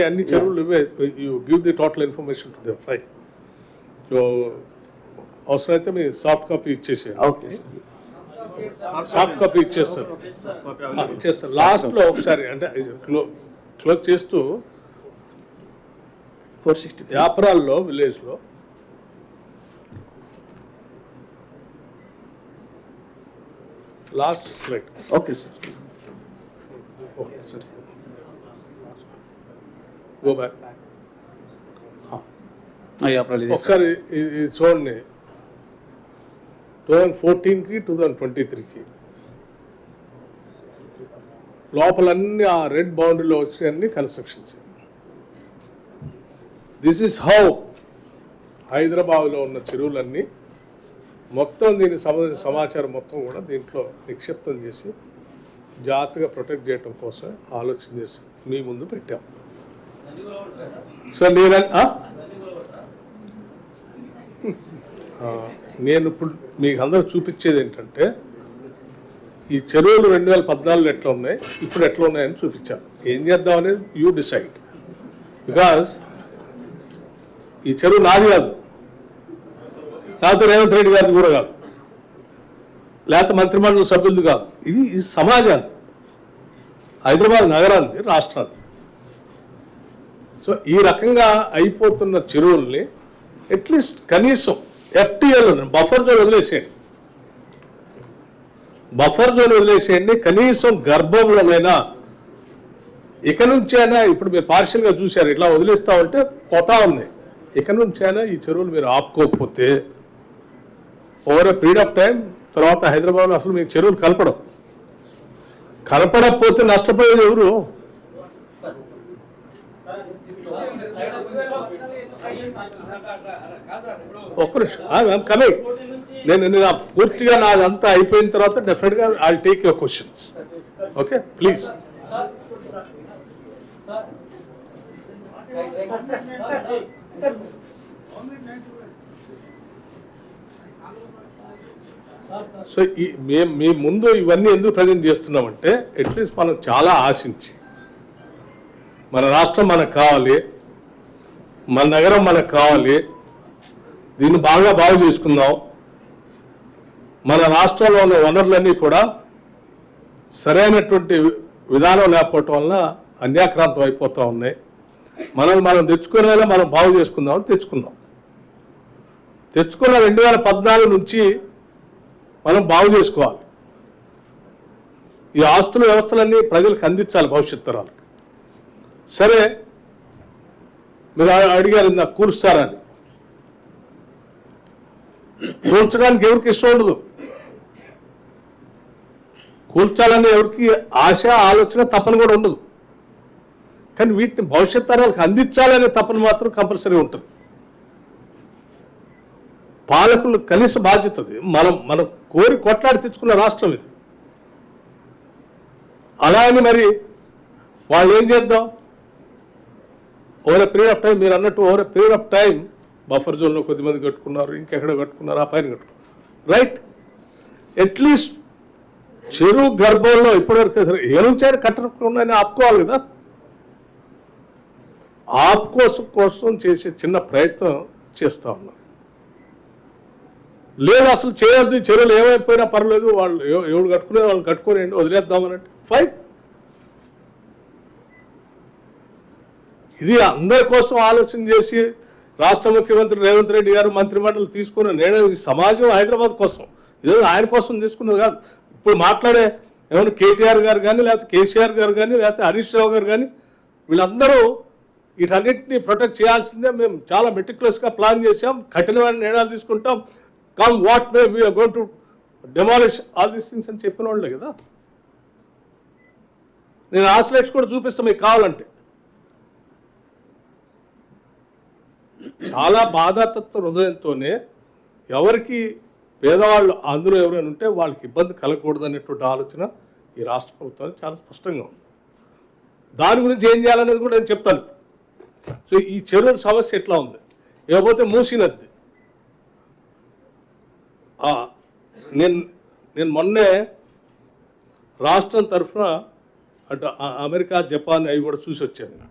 అన్ని చెరువులు ఇవే. You give the total information to them, right? So అవసరమైతే మీ సాఫ్ట్ కాపీ ఇచ్చేసేయండి. ఓకే సాఫ్ట్ కాపీ ఇచ్చేస్తారు. లాస్ట్లో ఒకసారి అంటే క్లోజ్ చేస్తూ 460 యాప్రాల్లో విలేజ్లో last slide. Okay sir. Okay సరే, గో బ్యాక్. ఒకసారి ఇది చూడండి, 2014కి 2023కి లోపలన్నీ ఆ రెడ్ బౌండరీలో వచ్చి కన్స్ట్రక్షన్స్. దిస్ ఈస్ హౌ హైదరాబాద్లో ఉన్న చెరువులన్నీ మొత్తం దీనికి సంబంధించిన సమాచారం మొత్తం కూడా దీంట్లో నిక్షిప్తం చేసి జాగ్రత్తగా ప్రొటెక్ట్ చేయడం కోసం ఆలోచన చేసి మీ ముందు పెట్టాం. సో నేను ఇప్పుడు మీకు అందరూ చూపించేది ఏంటంటే ఈ చెరువులు 2014 ఎట్లా ఉన్నాయి, ఇప్పుడు ఎట్లా ఉన్నాయని చూపించాను. ఏం చేద్దాం అనేది యూ డిసైడ్. బికాజ్ ఈ చెరువు నాది కాదు, లేకపోతే రేవంత్ రెడ్డి గారిది కూడా కాదు, లేకపోతే మంత్రిమండలి సభ్యులది కాదు. ఇది సమాజాన్ని, హైదరాబాద్ నగరాన్ని, రాష్ట్రాన్ని. సో ఈ రకంగా అయిపోతున్న చెరువుల్ని అట్లీస్ట్ కనీసం FTL బఫర్ జోన్ వదిలేసేయండి, బఫర్ జోన్ వదిలేసేయండి. కనీసం గర్భంలోనైనా ఇక నుంచైనా, ఇప్పుడు మీరు పార్షియల్గా చూశారు, ఇట్లా వదిలేస్తా ఉంటే పోతా ఉంది. ఇక నుంచైనా ఈ చెరువులు మీరు ఆపుకోకపోతే over a period of time తర్వాత హైదరాబాద్లో అసలు మీ చెరువులు కలపడకపోతే నష్టపోయేది ఎవరు? ఒక్క నిమిషం కమింగ్. నేను పూర్తిగా నాదంతా అయిపోయిన తర్వాత డెఫినెట్గా I take your questions. Okay please. So మీ ముందు ఇవన్నీ ఎందుకు ప్రజెంట్ చేస్తున్నామంటే అట్లీస్ట్ మనం చాలా ఆశించి మన రాష్ట్రం మనకు కావాలి, మన నగరం మనకు కావాలి, దీన్ని బాగు చేసుకుందాం. మన రాష్ట్రంలో ఉన్న వనరులన్నీ కూడా సరైనటువంటి విధానం లేకపోవటం వలన అన్యాక్రాంతం అయిపోతూ ఉన్నాయి. మనం తెచ్చుకునేలా మనం బాగు చేసుకుందామని తెచ్చుకున్న 2014 నుంచి మనం బాగు చేసుకోవాలి. ఈ ఆస్తుల వ్యవస్థలన్నీ ప్రజలకు అందించాలి భవిష్యత్ తరాలకు. సరే, మీరు అడిగారు నాకు కూలుస్తారని. కూల్చడానికి ఎవరికి ఇష్టం ఉండదు, కూల్చాలని ఎవరికి ఆశ, ఆలోచన, తపన కూడా ఉండదు. కానీ వీటిని భవిష్యత్ తరాలకు అందించాలనే తపన మాత్రం కంపల్సరీ ఉంటుంది. పాలకులు కనీస బాధ్యతది. మనం కోరి కొట్లాడి తెచ్చుకున్న రాష్ట్రం ఇది. అలా అని మరి వాళ్ళు ఏం చేద్దాం, over a period of time, మీరు అన్నట్టు over a period of time buffer జోన్లో కొద్దిమంది కట్టుకున్నారు, ఇంకెక్కడ కట్టుకున్నారు, ఆ పైన కట్టుకున్నారు, రైట్? అట్లీస్ట్ చెరువు గర్భంలో ఇప్పటివరకు సరే ఏనుంచారు కట్టకుండా ఆపుకోవాలి కదా. కోసం చేసే చిన్న ప్రయత్నం చేస్తూ ఉన్నారు. లేదు అసలు చేయొద్దు, చెరువులు ఏమైపోయినా పర్లేదు, వాళ్ళు ఎవడు కట్టుకునే వాళ్ళు కట్టుకోనండి, వదిలేద్దామనంటే ఫైన్. ఇది అందరి కోసం ఆలోచన చేసి రాష్ట్ర ముఖ్యమంత్రి రేవంత్ రెడ్డి గారు మంత్రిమండలి తీసుకున్న నిర్ణయం. ఈ సమాజం హైదరాబాద్ కోసం, ఇదే ఆయన కోసం తీసుకున్నది కాదు. ఇప్పుడు మాట్లాడే ఏమైనా కేటీఆర్ గారు కానీ, లేకపోతే కేసీఆర్ గారు కానీ, లేకపోతే హరీష్ రావు గారు కానీ, వీళ్ళందరూ వీటన్నిటిని ప్రొటెక్ట్ చేయాల్సిందే. మేము చాలా మెటిక్యులస్గా ప్లాన్ చేసాం, కఠినమైన నిర్ణయాలు తీసుకుంటాం, come what may we're going to demolish all these things అని చెప్పిన వాళ్ళే కదా. నేను ఆ స్లైడ్స్ కూడా చూపిస్తాను మీకు కావాలంటే. చాలా బాధాతత్వ హృదయంతోనే ఎవరికి పేదవాళ్ళు అందులో ఎవరైనా ఉంటే వాళ్ళకి ఇబ్బంది కలగకూడదు అనేటువంటి ఆలోచన ఈ రాష్ట్ర ప్రభుత్వానికి చాలా స్పష్టంగా ఉంది. దాని గురించి ఏం చేయాలనేది కూడా నేను చెప్తాను. సో ఈ చెరువుల సమస్య ఎట్లా ఉంది, ఇకపోతే మూసీ నది. నేను మొన్నే రాష్ట్రం తరఫున అటు అమెరికా, జపాన్ అవి కూడా చూసి వచ్చాను.